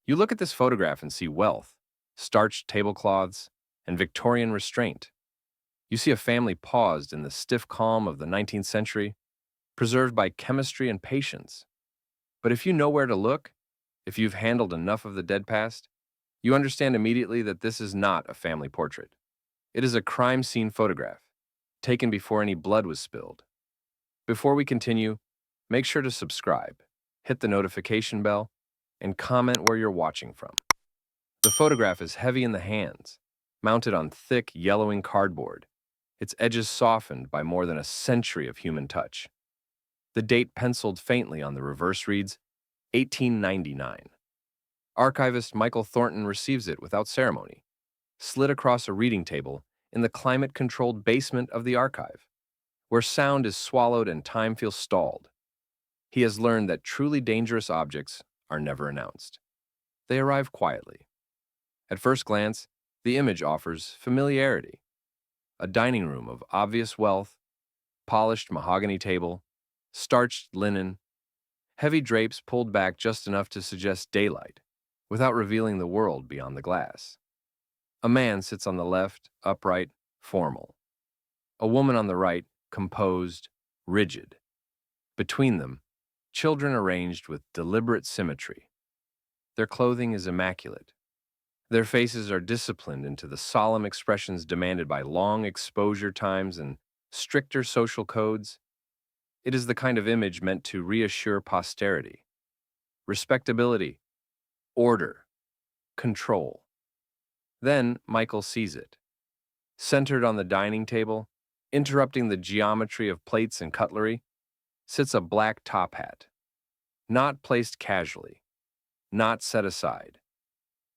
You look at this photograph and see wealth, starched tablecloths, and Victorian restraint. You see a family paused in the stiff calm of the 19th century, preserved by chemistry and patience. But if you know where to look, if you've handled enough of the dead past, you understand immediately that this is not a family portrait. It is a crime scene photograph, taken before any blood was spilled. Before we continue, make sure to subscribe, hit the notification bell, and comment where you're watching from. The photograph is heavy in the hands, mounted on thick, yellowing cardboard, its edges softened by more than a century of human touch. The date penciled faintly on the reverse reads 1899. Archivist Michael Thornton receives it without ceremony, slid across a reading table in the climate-controlled basement of the archive, where sound is swallowed and time feels stalled. He has learned that truly dangerous objects are never announced. They arrive quietly. At first glance, the image offers familiarity. A dining room of obvious wealth, polished mahogany table, starched linen, heavy drapes pulled back just enough to suggest daylight, without revealing the world beyond the glass. A man sits on the left, upright, formal. A woman on the right, composed, rigid. Between them, children arranged with deliberate symmetry. Their clothing is immaculate. Their faces are disciplined into the solemn expressions demanded by long exposure times and stricter social codes. It is the kind of image meant to reassure posterity. Respectability, order, control. Then Michael sees it. Centered on the dining table, interrupting the geometry of plates and cutlery, sits a black top hat. Not placed casually, not set aside.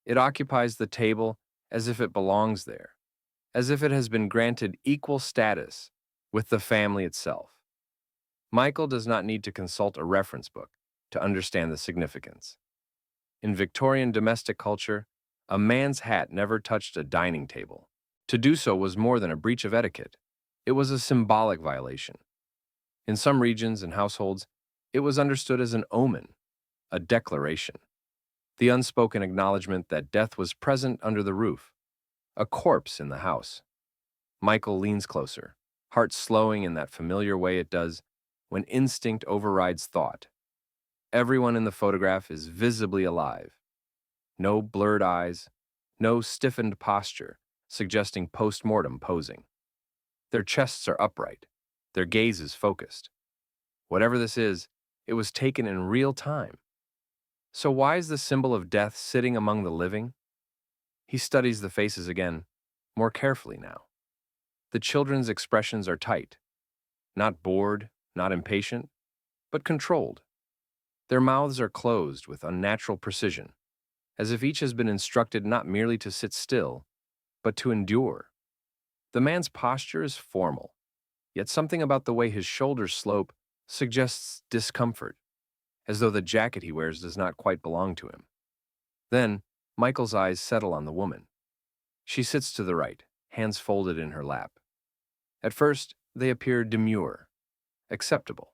It occupies the table as if it belongs there, as if it has been granted equal status with the family itself. Michael does not need to consult a reference book to understand the significance. In Victorian domestic culture, a man's hat never touched a dining table. To do so was more than a breach of etiquette. It was a symbolic violation. In some regions and households, it was understood as an omen, a declaration, the unspoken acknowledgement that death was present under the roof, a corpse in the house. Michael leans closer, heart slowing in that familiar way it does when instinct overrides thought. Everyone in the photograph is visibly alive. No blurred eyes, no stiffened posture, suggesting post-mortem posing. Their chests are upright, their gaze is focused. Whatever this is, it was taken in real time. So why is the symbol of death sitting among the living? He studies the faces again, more carefully now. The children's expressions are tight, not bored, not impatient, but controlled. Their mouths are closed with unnatural precision, as if each has been instructed not merely to sit still, but to endure. The man's posture is formal, yet something about the way his shoulders slope suggests discomfort, as though the jacket he wears does not quite belong to him. Then, Michael's eyes settle on the woman. She sits to the right, hands folded in her lap. At first, they appear demure, acceptable.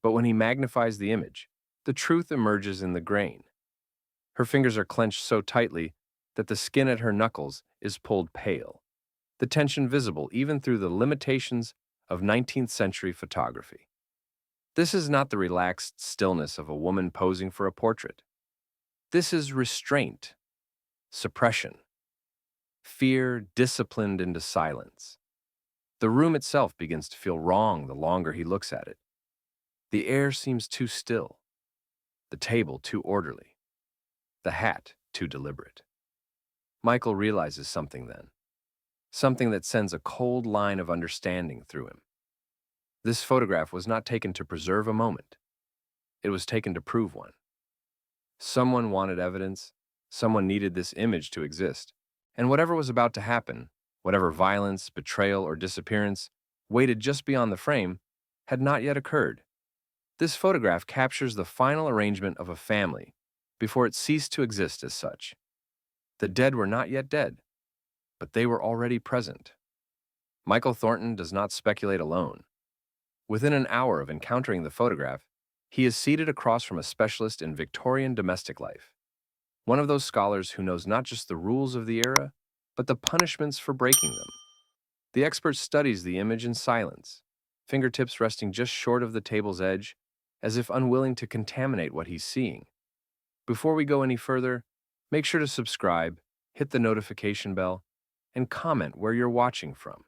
But when he magnifies the image, the truth emerges in the grain. Her fingers are clenched so tightly that the skin at her knuckles is pulled pale, the tension visible even through the limitations of 19th century photography. This is not the relaxed stillness of a woman posing for a portrait. This is restraint, suppression, fear disciplined into silence. The room itself begins to feel wrong the longer he looks at it. The air seems too still, the table too orderly, the hat too deliberate. Michael realizes something then, something that sends a cold line of understanding through him. This photograph was not taken to preserve a moment. It was taken to prove one. Someone wanted evidence, someone needed this image to exist, and whatever was about to happen, whatever violence, betrayal, or disappearance waited just beyond the frame, had not yet occurred. This photograph captures the final arrangement of a family before it ceased to exist as such. The dead were not yet dead, but they were already present. Michael Thornton does not speculate alone. Within an hour of encountering the photograph, he is seated across from a specialist in Victorian domestic life. One of those scholars who knows not just the rules of the era, but the punishments for breaking them. The expert studies the image in silence, fingertips resting just short of the table's edge, as if unwilling to contaminate what he's seeing. Before we go any further, make sure to subscribe, hit the notification bell, and comment where you're watching from.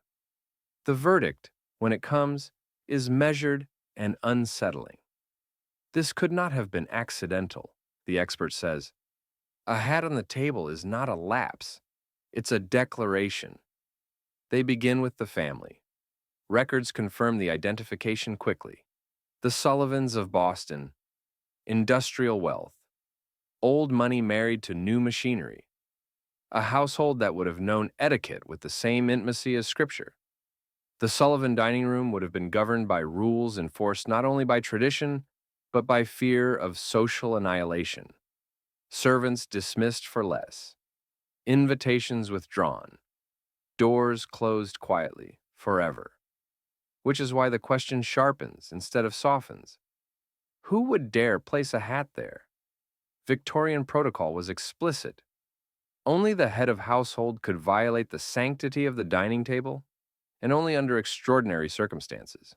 The verdict, when it comes, is measured and unsettling. This could not have been accidental, the expert says. A hat on the table is not a lapse, it's a declaration. They begin with the family. Records confirm the identification quickly. The Sullivans of Boston, industrial wealth, old money married to new machinery, a household that would have known etiquette with the same intimacy as Scripture. The Sullivan dining room would have been governed by rules enforced not only by tradition, but by fear of social annihilation. Servants dismissed for less, invitations withdrawn, doors closed quietly, forever. Which is why the question sharpens instead of softens. Who would dare place a hat there? Victorian protocol was explicit. Only the head of household could violate the sanctity of the dining table, and only under extraordinary circumstances.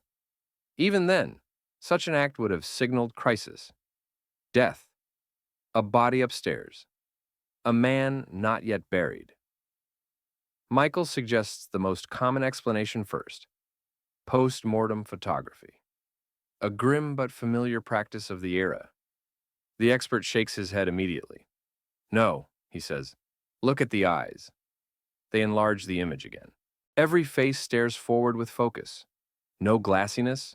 Even then, such an act would have signaled crisis, death, a body upstairs, a man not yet buried. Michael suggests the most common explanation first: post-mortem photography, a grim but familiar practice of the era. The expert shakes his head immediately. No, he says, look at the eyes. They enlarge the image again. Every face stares forward with focus. No glassiness,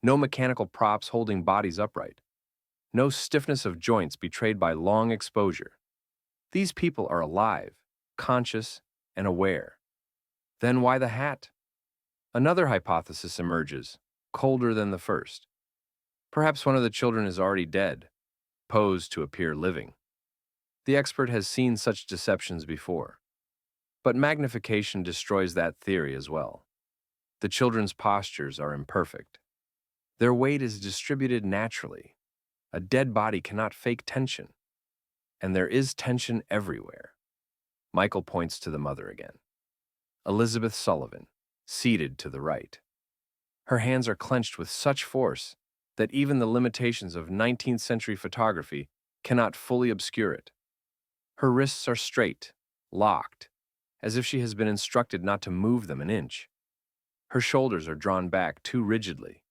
no mechanical props holding bodies upright, no stiffness of joints betrayed by long exposure. These people are alive, conscious, and aware. Then why the hat? Another hypothesis emerges, colder than the first. Perhaps one of the children is already dead, posed to appear living. The expert has seen such deceptions before. But magnification destroys that theory as well. The children's postures are imperfect. Their weight is distributed naturally. A dead body cannot fake tension. And there is tension everywhere. Michael points to the mother again. Elizabeth Sullivan, seated to the right. Her hands are clenched with such force that even the limitations of 19th century photography cannot fully obscure it. Her wrists are straight, locked, as if she has been instructed not to move them an inch. Her shoulders are drawn back too rigidly.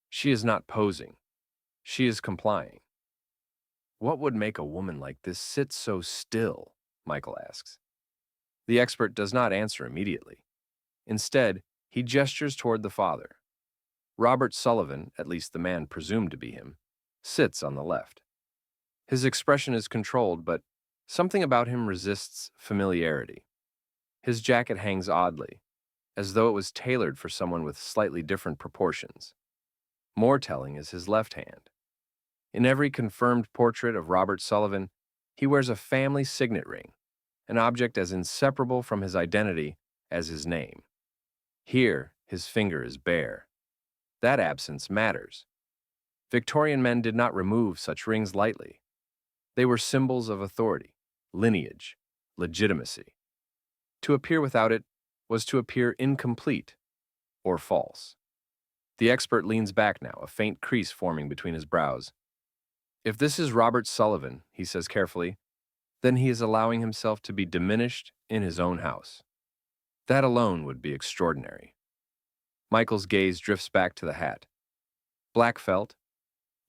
She is not posing. She is complying. What would make a woman like this sit so still? Michael asks. The expert does not answer immediately. Instead, he gestures toward the father. Robert Sullivan, at least the man presumed to be him, sits on the left. His expression is controlled, but something about him resists familiarity. His jacket hangs oddly, as though it was tailored for someone with slightly different proportions. More telling is his left hand. In every confirmed portrait of Robert Sullivan, he wears a family signet ring, an object as inseparable from his identity as his name. Here, his finger is bare. That absence matters. Victorian men did not remove such rings lightly. They were symbols of authority, lineage, legitimacy. To appear without it was to appear incomplete or false. The expert leans back now, a faint crease forming between his brows. If this is Robert Sullivan, he says carefully, then he is allowing himself to be diminished in his own house. That alone would be extraordinary. Michael's gaze drifts back to the hat. Black felt,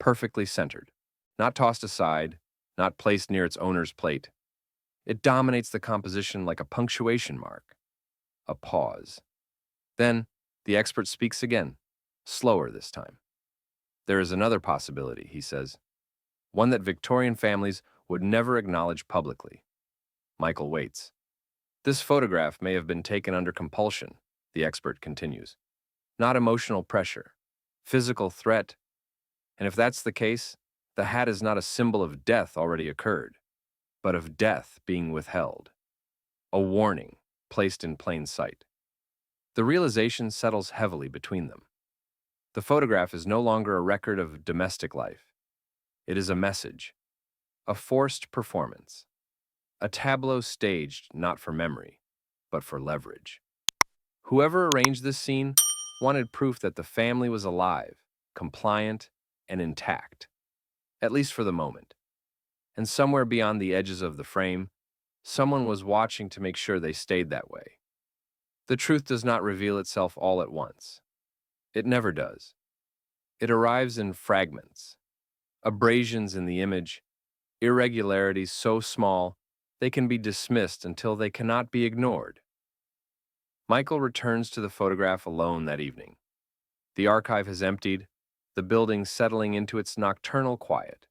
perfectly centered, not tossed aside, not placed near its owner's plate. It dominates the composition like a punctuation mark. A pause. Then, the expert speaks again, slower this time. There is another possibility, he says, one that Victorian families would never acknowledge publicly. Michael waits. This photograph may have been taken under compulsion, the expert continues. Not emotional pressure, physical threat, and if that's the case, the hat is not a symbol of death already occurred, but of death being withheld. A warning placed in plain sight. The realization settles heavily between them. The photograph is no longer a record of domestic life. It is a message. A forced performance. A tableau staged not for memory, but for leverage. Whoever arranged this scene wanted proof that the family was alive, compliant, and intact, at least for the moment. And somewhere beyond the edges of the frame, someone was watching to make sure they stayed that way. The truth does not reveal itself all at once. It never does. It arrives in fragments, abrasions in the image, irregularities so small they can be dismissed until they cannot be ignored. Michael returns to the photograph alone that evening. The archive has emptied, the building settling into its nocturnal quiet.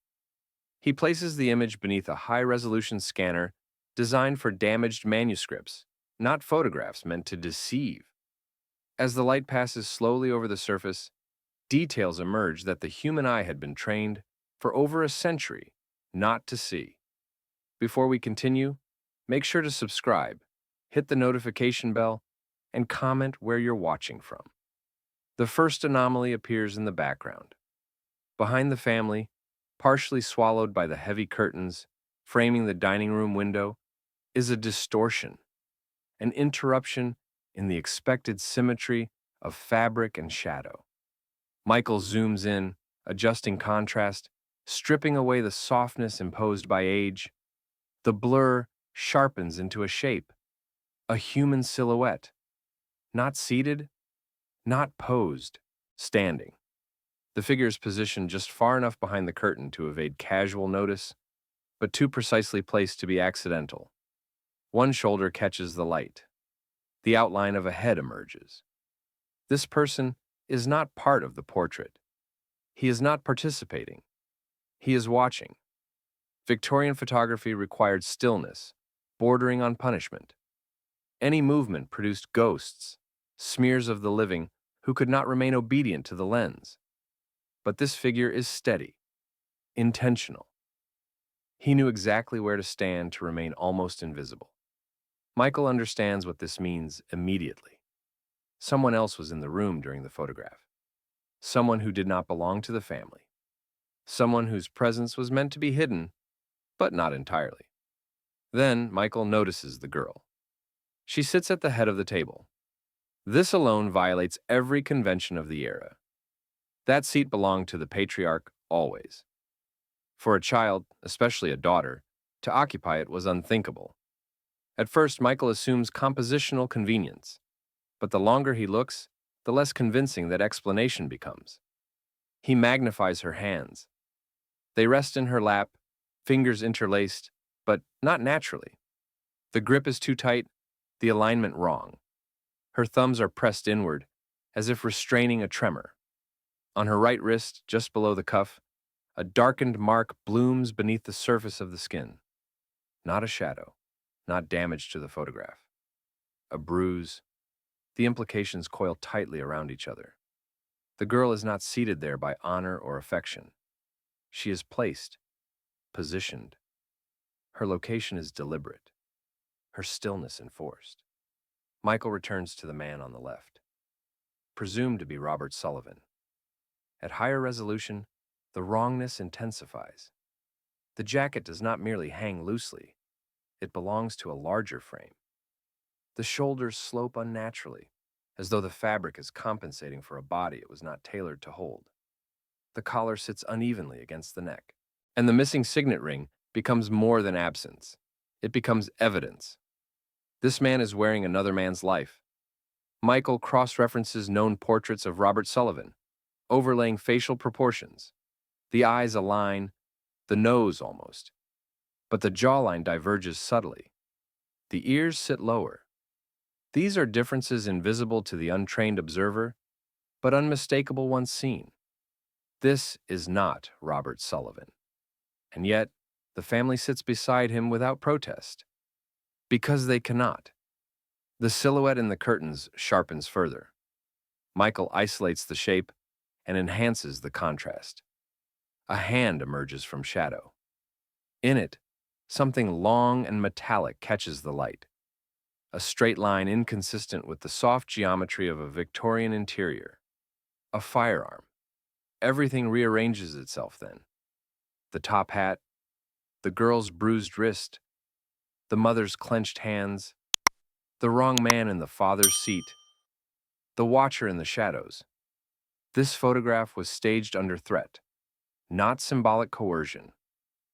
He places the image beneath a high-resolution scanner designed for damaged manuscripts, not photographs meant to deceive. As the light passes slowly over the surface, details emerge that the human eye had been trained for over a century not to see. Before we continue, make sure to subscribe, hit the notification bell, and comment where you're watching from. The first anomaly appears in the background. Behind the family, partially swallowed by the heavy curtains framing the dining room window, is a distortion, an interruption in the expected symmetry of fabric and shadow. Michael zooms in, adjusting contrast, stripping away the softness imposed by age. The blur sharpens into a shape, a human silhouette, not seated, not posed, standing. The figure is positioned just far enough behind the curtain to evade casual notice, but too precisely placed to be accidental. One shoulder catches the light. The outline of a head emerges. This person is not part of the portrait. He is not participating. He is watching. Victorian photography required stillness, bordering on punishment. Any movement produced ghosts, smears of the living who could not remain obedient to the lens. But this figure is steady, intentional. He knew exactly where to stand to remain almost invisible. Michael understands what this means immediately. Someone else was in the room during the photograph. Someone who did not belong to the family. Someone whose presence was meant to be hidden, but not entirely. Then Michael notices the girl. She sits at the head of the table. This alone violates every convention of the era. That seat belonged to the patriarch always. For a child, especially a daughter, to occupy it was unthinkable. At first, Michael assumes compositional convenience, but the longer he looks, the less convincing that explanation becomes. He magnifies her hands. They rest in her lap, fingers interlaced, but not naturally. The grip is too tight, the alignment wrong. Her thumbs are pressed inward, as if restraining a tremor. On her right wrist, just below the cuff, a darkened mark blooms beneath the surface of the skin. Not a shadow, not damage to the photograph. A bruise. The implications coil tightly around each other. The girl is not seated there by honor or affection. She is placed, positioned. Her location is deliberate, her stillness enforced. Michael returns to the man on the left, presumed to be Robert Sullivan. At higher resolution, the wrongness intensifies. The jacket does not merely hang loosely, it belongs to a larger frame. The shoulders slope unnaturally, as though the fabric is compensating for a body it was not tailored to hold. The collar sits unevenly against the neck, and the missing signet ring becomes more than absence. It becomes evidence. This man is wearing another man's life. Michael cross-references known portraits of Robert Sullivan, overlaying facial proportions. The eyes align, the nose almost. But the jawline diverges subtly. The ears sit lower. These are differences invisible to the untrained observer, but unmistakable once seen. This is not Robert Sullivan. And yet, the family sits beside him without protest. Because they cannot. The silhouette in the curtains sharpens further. Michael isolates the shape and enhances the contrast. A hand emerges from shadow. In it, something long and metallic catches the light. A straight line inconsistent with the soft geometry of a Victorian interior. A firearm. Everything rearranges itself then. The top hat, The girl's bruised wrist, the mother's clenched hands, the wrong man in the father's seat, the watcher in the shadows. This photograph was staged under threat, not symbolic coercion,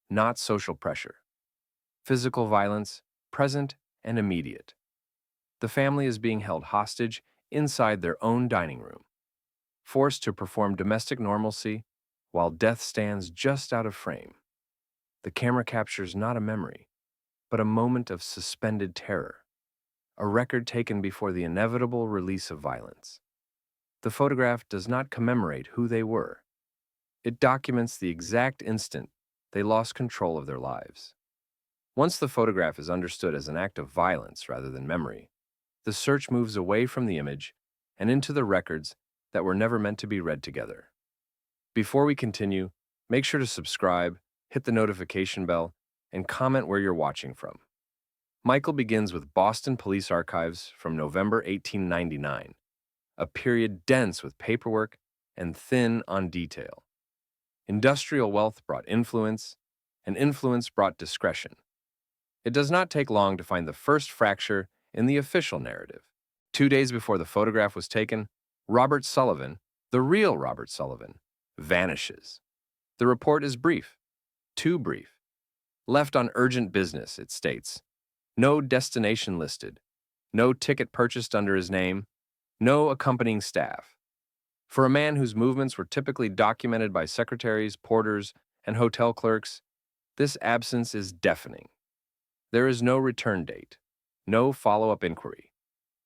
not social pressure. Physical violence, present and immediate. The family is being held hostage inside their own dining room, forced to perform domestic normalcy while death stands just out of frame. The camera captures not a memory, but a moment of suspended terror, a record taken before the inevitable release of violence. The photograph does not commemorate who they were. It documents the exact instant they lost control of their lives. Once the photograph is understood as an act of violence rather than memory, the search moves away from the image and into the records that were never meant to be read together. Before we continue, make sure to subscribe, hit the notification bell, and comment where you're watching from. Michael begins with Boston Police Archives from November 1899, a period dense with paperwork and thin on detail. Industrial wealth brought influence, and influence brought discretion. It does not take long to find the first fracture in the official narrative. 2 days before the photograph was taken, Robert Sullivan, the real Robert Sullivan, vanishes. The report is brief, too brief. Left on urgent business, it states. No destination listed, no ticket purchased under his name, no accompanying staff. For a man whose movements were typically documented by secretaries, porters, and hotel clerks, this absence is deafening. There is no return date, no follow-up inquiry.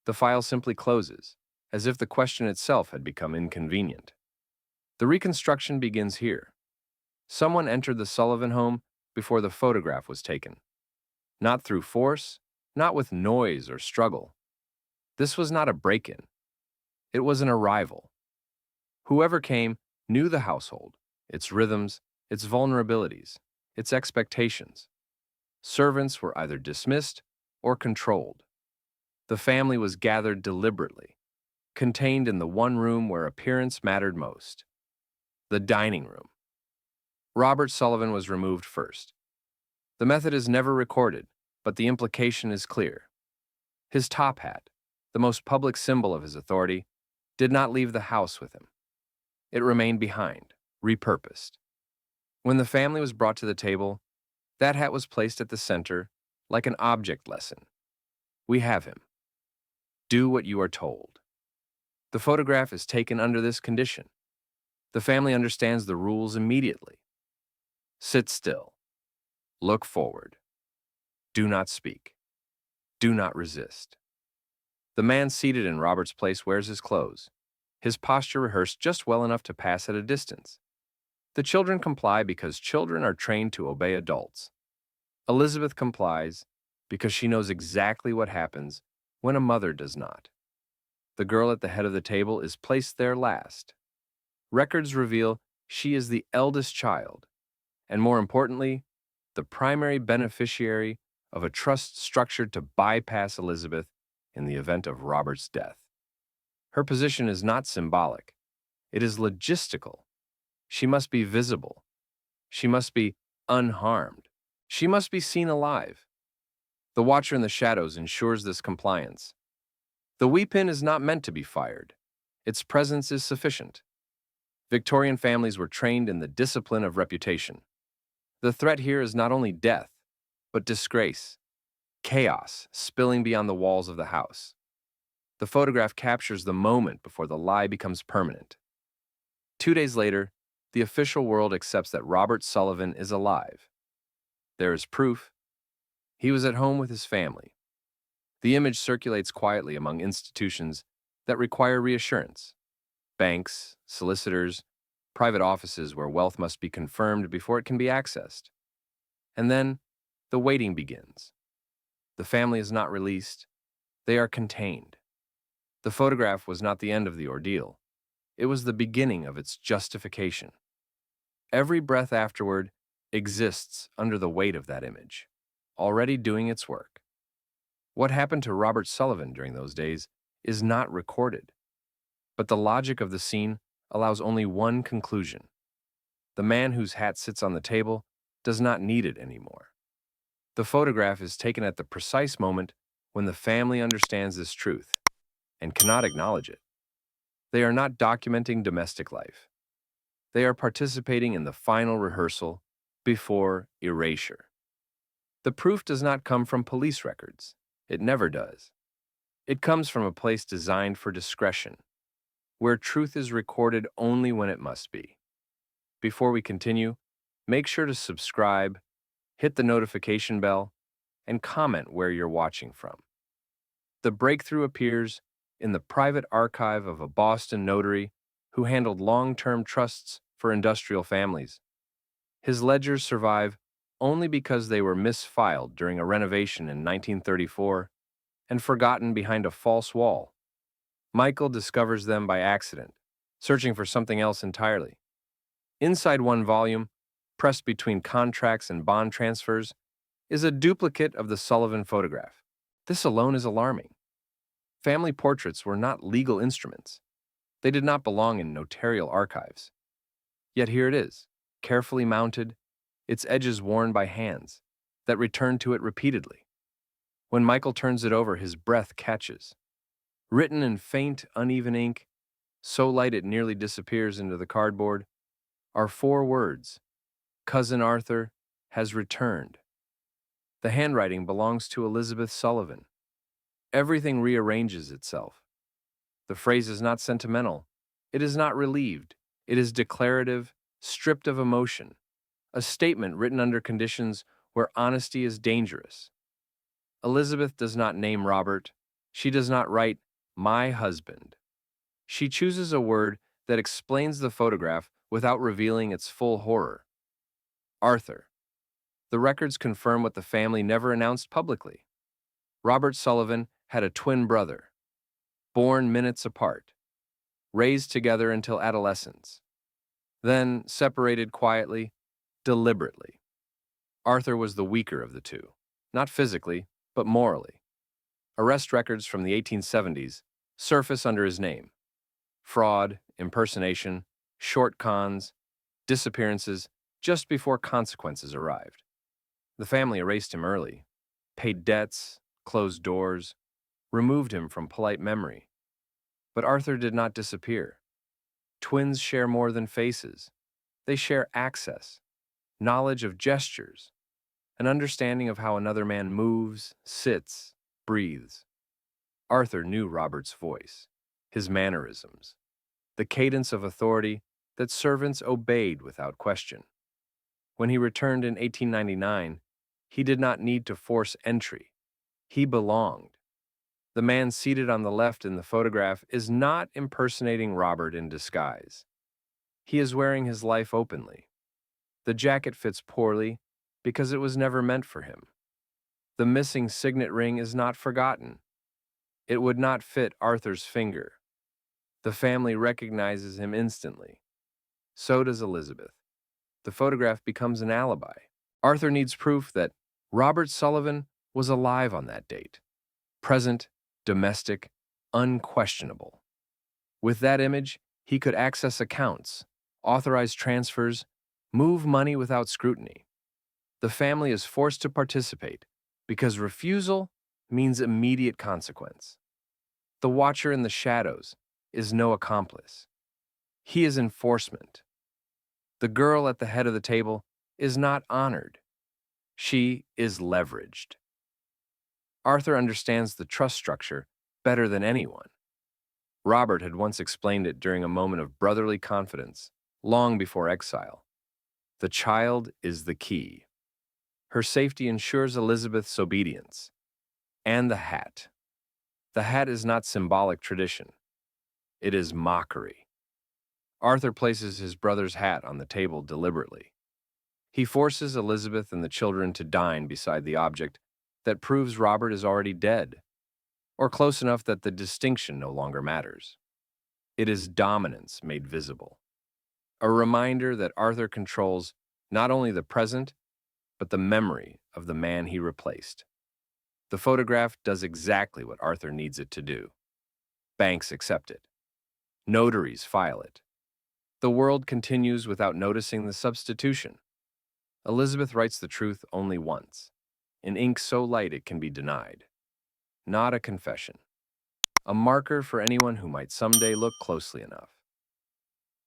The file simply closes, as if the question itself had become inconvenient. The reconstruction begins here. Someone entered the Sullivan home before the photograph was taken. Not through force, not with noise or struggle. This was not a break-in. It was an arrival. Whoever came knew the household, its rhythms, its vulnerabilities, its expectations. Servants were either dismissed or controlled. The family was gathered deliberately, contained in the one room where appearance mattered most, the dining room. Robert Sullivan was removed first. The method is never recorded, but the implication is clear. His top hat, the most public symbol of his authority, did not leave the house with him. It remained behind, repurposed. When the family was brought to the table, that hat was placed at the center like an object lesson. We have him. Do what you are told. The photograph is taken under this condition. The family understands the rules immediately. Sit still. Look forward. Do not speak. Do not resist. The man seated in Robert's place wears his clothes, his posture rehearsed just well enough to pass at a distance. The children comply because children are trained to obey adults. Elizabeth complies because she knows exactly what happens when a mother does not. The girl at the head of the table is placed there last. Records reveal she is the eldest child, and more importantly, the primary beneficiary of a trust structured to bypass Elizabeth in the event of Robert's death. Her position is not symbolic. It is logistical. She must be visible. She must be unharmed. She must be seen alive. The watcher in the shadows ensures this compliance. The weapon is not meant to be fired. Its presence is sufficient. Victorian families were trained in the discipline of reputation. The threat here is not only death, but disgrace, chaos spilling beyond the walls of the house. The photograph captures the moment before the lie becomes permanent. 2 days later, the official world accepts that Robert Sullivan is alive. There is proof. He was at home with his family. The image circulates quietly among institutions that require reassurance. Banks, solicitors, private offices where wealth must be confirmed before it can be accessed. And then, the waiting begins. The family is not released. They are contained. The photograph was not the end of the ordeal. It was the beginning of its justification. Every breath afterward exists under the weight of that image, already doing its work. What happened to Robert Sullivan during those days is not recorded, but the logic of the scene allows only one conclusion. The man whose hat sits on the table does not need it anymore. The photograph is taken at the precise moment when the family understands this truth and cannot acknowledge it. They are not documenting domestic life. They are participating in the final rehearsal before erasure. The proof does not come from police records. It never does. It comes from a place designed for discretion, where truth is recorded only when it must be. Before we continue, make sure to subscribe, hit the notification bell, and comment where you're watching from. The breakthrough appears in the private archive of a Boston notary who handled long-term trusts for industrial families. His ledgers survive only because they were misfiled during a renovation in 1934 and forgotten behind a false wall. Michael discovers them by accident, searching for something else entirely. Inside one volume, pressed between contracts and bond transfers, is a duplicate of the Sullivan photograph. This alone is alarming. Family portraits were not legal instruments. They did not belong in notarial archives. Yet here it is, carefully mounted, its edges worn by hands that return to it repeatedly. When Michael turns it over, his breath catches. Written in faint, uneven ink, so light it nearly disappears into the cardboard, are 4 words: Cousin Arthur has returned. The handwriting belongs to Elizabeth Sullivan. Everything rearranges itself. The phrase is not sentimental. It is not relieved. It is declarative, stripped of emotion. A statement written under conditions where honesty is dangerous. Elizabeth does not name Robert. She does not write, "my husband." She chooses a word that explains the photograph without revealing its full horror. Arthur. The records confirm what the family never announced publicly. Robert Sullivan had a twin brother, born minutes apart, raised together until adolescence, then separated quietly, deliberately. Arthur was the weaker of the two, not physically, but morally. Arrest records from the 1870s surface under his name. Fraud, impersonation, short cons, disappearances just before consequences arrived. The family erased him early, paid debts, closed doors, removed him from polite memory. But Arthur did not disappear. Twins share more than faces. They share access, knowledge of gestures, an understanding of how another man moves, sits, breathes. Arthur knew Robert's voice, his mannerisms, the cadence of authority that servants obeyed without question. When he returned in 1899, he did not need to force entry. He belonged. The man seated on the left in the photograph is not impersonating Robert in disguise. He is wearing his life openly. The jacket fits poorly because it was never meant for him. The missing signet ring is not forgotten. It would not fit Arthur's finger. The family recognizes him instantly. So does Elizabeth. The photograph becomes an alibi. Arthur needs proof that Robert Sullivan was alive on that date. Present, domestic, unquestionable. With that image, he could access accounts, authorize transfers, move money without scrutiny. The family is forced to participate because refusal means immediate consequence. The watcher in the shadows is no accomplice. He is enforcement. The girl at the head of the table is not honored. She is leveraged. Arthur understands the trust structure better than anyone. Robert had once explained it during a moment of brotherly confidence, long before exile. The child is the key. Her safety ensures Elizabeth's obedience. And the hat. The hat is not symbolic tradition. It is mockery. Arthur places his brother's hat on the table deliberately. He forces Elizabeth and the children to dine beside the object that proves Robert is already dead, or close enough that the distinction no longer matters. It is dominance made visible. A reminder that Arthur controls not only the present, but the memory of the man he replaced. The photograph does exactly what Arthur needs it to do. Banks accept it. Notaries file it. The world continues without noticing the substitution. Elizabeth writes the truth only once, in ink so light it can be denied. Not a confession. A marker for anyone who might someday look closely enough.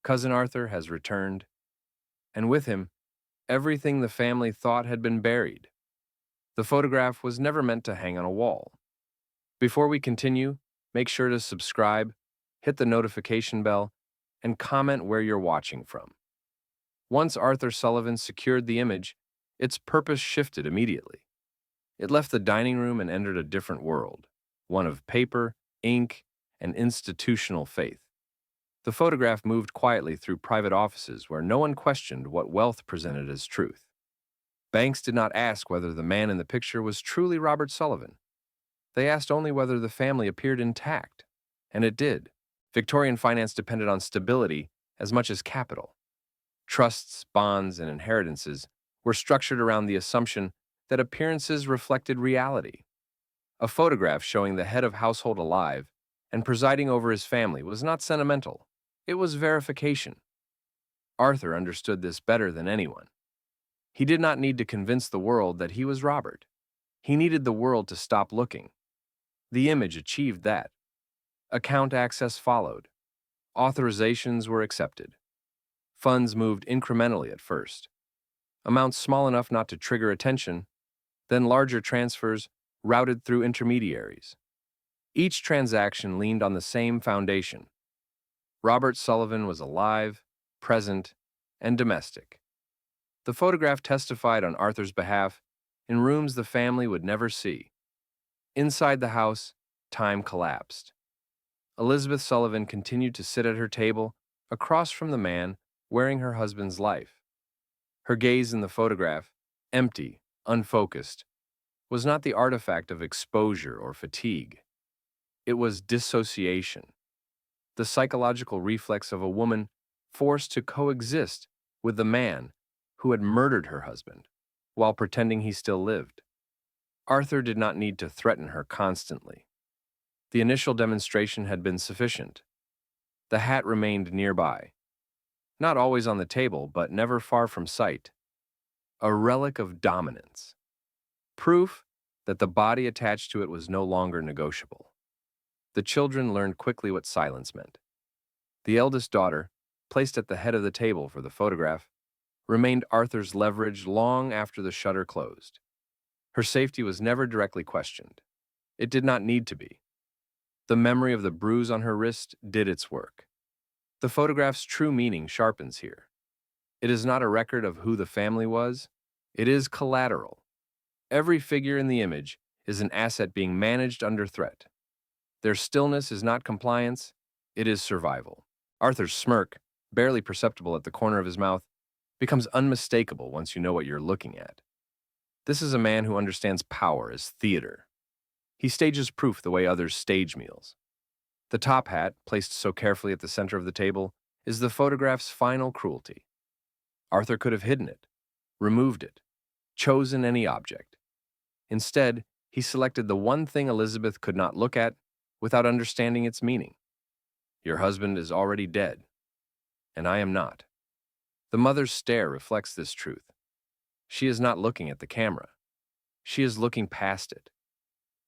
Cousin Arthur has returned, and with him, everything the family thought had been buried. The photograph was never meant to hang on a wall. Before we continue, make sure to subscribe, hit the notification bell, and comment where you're watching from. Once Arthur Sullivan secured the image, its purpose shifted immediately. It left the dining room and entered a different world, one of paper, ink, and institutional faith. The photograph moved quietly through private offices where no one questioned what wealth presented as truth. Banks did not ask whether the man in the picture was truly Robert Sullivan. They asked only whether the family appeared intact, and it did. Victorian finance depended on stability as much as capital. Trusts, bonds, and inheritances were structured around the assumption that appearances reflected reality. A photograph showing the head of household alive and presiding over his family was not sentimental. It was verification. Arthur understood this better than anyone. He did not need to convince the world that he was Robert. He needed the world to stop looking. The image achieved that. Account access followed. Authorizations were accepted. Funds moved incrementally at first. Amounts small enough not to trigger attention, then larger transfers routed through intermediaries. Each transaction leaned on the same foundation. Robert Sullivan was alive, present, and domestic. The photograph testified on Arthur's behalf in rooms the family would never see. Inside the house, time collapsed. Elizabeth Sullivan continued to sit at her table across from the man wearing her husband's life. Her gaze in the photograph, empty, unfocused, was not the artifact of exposure or fatigue. It was dissociation, the psychological reflex of a woman forced to coexist with the man who had murdered her husband while pretending he still lived. Arthur did not need to threaten her constantly. The initial demonstration had been sufficient. The hat remained nearby, not always on the table, but never far from sight. A relic of dominance. Proof that the body attached to it was no longer negotiable. The children learned quickly what silence meant. The eldest daughter, placed at the head of the table for the photograph, remained Arthur's leverage long after the shutter closed. Her safety was never directly questioned. It did not need to be. The memory of the bruise on her wrist did its work. The photograph's true meaning sharpens here. It is not a record of who the family was. It is collateral. Every figure in the image is an asset being managed under threat. Their stillness is not compliance, it is survival. Arthur's smirk, barely perceptible at the corner of his mouth, becomes unmistakable once you know what you're looking at. This is a man who understands power as theater. He stages proof the way others stage meals. The top hat, placed so carefully at the center of the table, is the photograph's final cruelty. Arthur could have hidden it, removed it, chosen any object. Instead, he selected the one thing Elizabeth could not look at without understanding its meaning. Your husband is already dead, and I am not. The mother's stare reflects this truth. She is not looking at the camera. She is looking past it,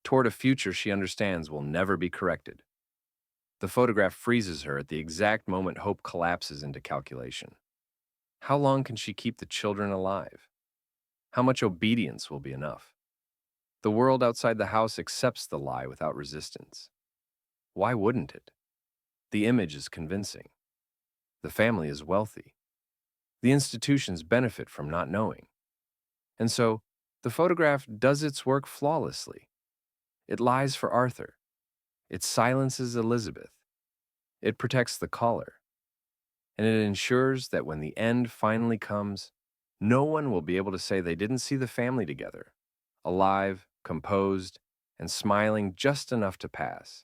toward a future she understands will never be corrected. The photograph freezes her at the exact moment hope collapses into calculation. How long can she keep the children alive? How much obedience will be enough? The world outside the house accepts the lie without resistance. Why wouldn't it? The image is convincing. The family is wealthy. The institutions benefit from not knowing. And so, the photograph does its work flawlessly. It lies for Arthur. It silences Elizabeth. It protects the caller. And it ensures that when the end finally comes, no one will be able to say they didn't see the family together, alive, composed, and smiling just enough to pass.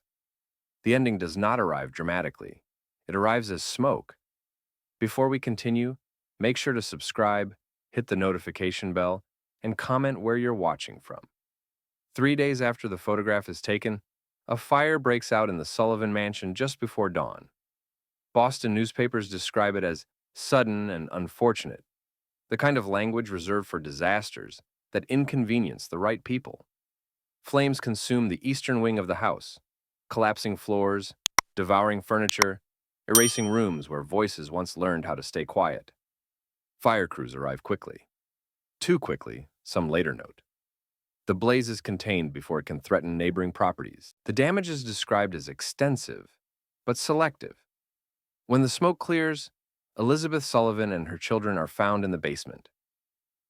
The ending does not arrive dramatically. It arrives as smoke. Before we continue, make sure to subscribe, hit the notification bell, and comment where you're watching from. 3 days after the photograph is taken, a fire breaks out in the Sullivan mansion just before dawn. Boston newspapers describe it as sudden and unfortunate. the kind of language reserved for disasters that inconvenience the right people. Flames consumed the eastern wing of the house, collapsing floors, devouring furniture, erasing rooms where voices once learned how to stay quiet. Fire crews arrived quickly. Too quickly, some later note. The blaze is contained before it can threaten neighboring properties. The damage is described as extensive, but selective. When the smoke clears, Elizabeth Sullivan and her children are found in the basement.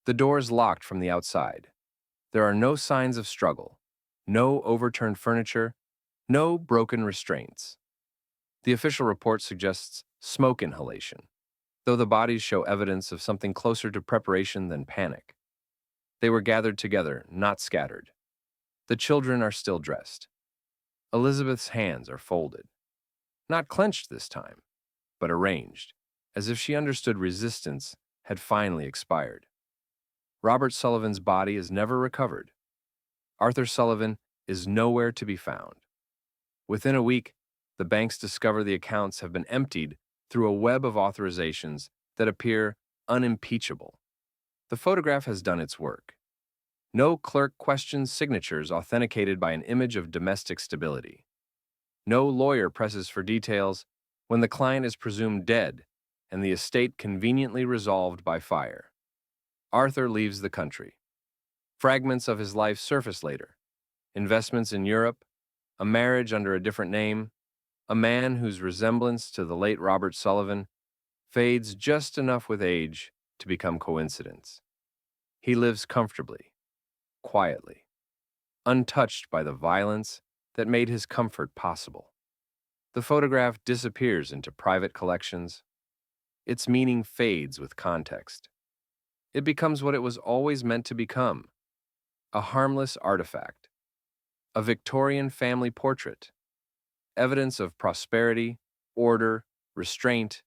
The door is locked from the outside. There are no signs of struggle, no overturned furniture, no broken restraints. The official report suggests smoke inhalation, though the bodies show evidence of something closer to preparation than panic. They were gathered together, not scattered. The children are still dressed. Elizabeth's hands are folded. Not clenched this time, but arranged, as if she understood resistance had finally expired. Robert Sullivan's body is never recovered. Arthur Sullivan is nowhere to be found. Within a week, the banks discover the accounts have been emptied through a web of authorizations that appear unimpeachable. The photograph has done its work. No clerk questions signatures authenticated by an image of domestic stability. No lawyer presses for details when the client is presumed dead and the estate conveniently resolved by fire. Arthur leaves the country. Fragments of his life surface later. Investments in Europe, a marriage under a different name, a man whose resemblance to the late Robert Sullivan fades just enough with age to become coincidence. He lives comfortably, quietly, untouched by the violence that made his comfort possible. The photograph disappears into private collections. Its meaning fades with context. It becomes what it was always meant to become, a harmless artifact, a Victorian family portrait, evidence of prosperity, order, restraint.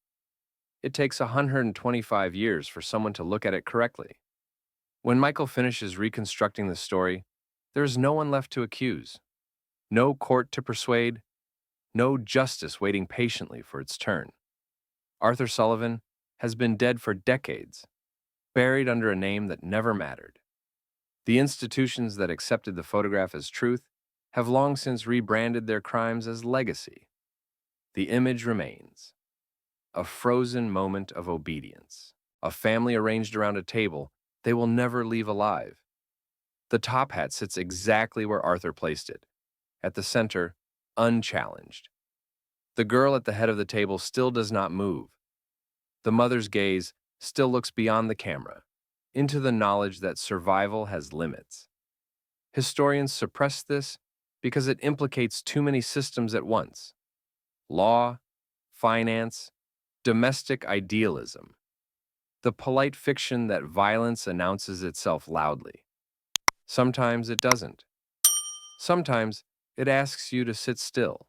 It takes 125 years for someone to look at it correctly. When Michael finishes reconstructing the story, there is no one left to accuse, no court to persuade, no justice waiting patiently for its turn. Arthur Sullivan has been dead for decades, buried under a name that never mattered. The institutions that accepted the photograph as truth have long since rebranded their crimes as legacy. The image remains, a frozen moment of obedience, a family arranged around a table they will never leave alive. The top hat sits exactly where Arthur placed it, at the center, unchallenged. The girl at the head of the table still does not move. The mother's gaze still looks beyond the camera, into the knowledge that survival has limits. Historians suppress this because it implicates too many systems at once: law, finance, domestic idealism, the polite fiction that violence announces itself loudly. Sometimes it doesn't. Sometimes it asks you to sit still.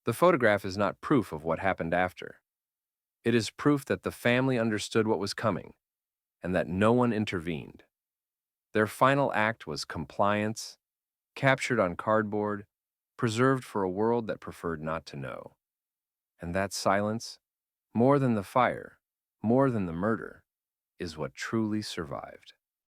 The photograph is not proof of what happened after. It is proof that the family understood what was coming and that no one intervened. Their final act was compliance, captured on cardboard, preserved for a world that preferred not to know. And that silence, more than the fire, more than the murder, is what truly survived.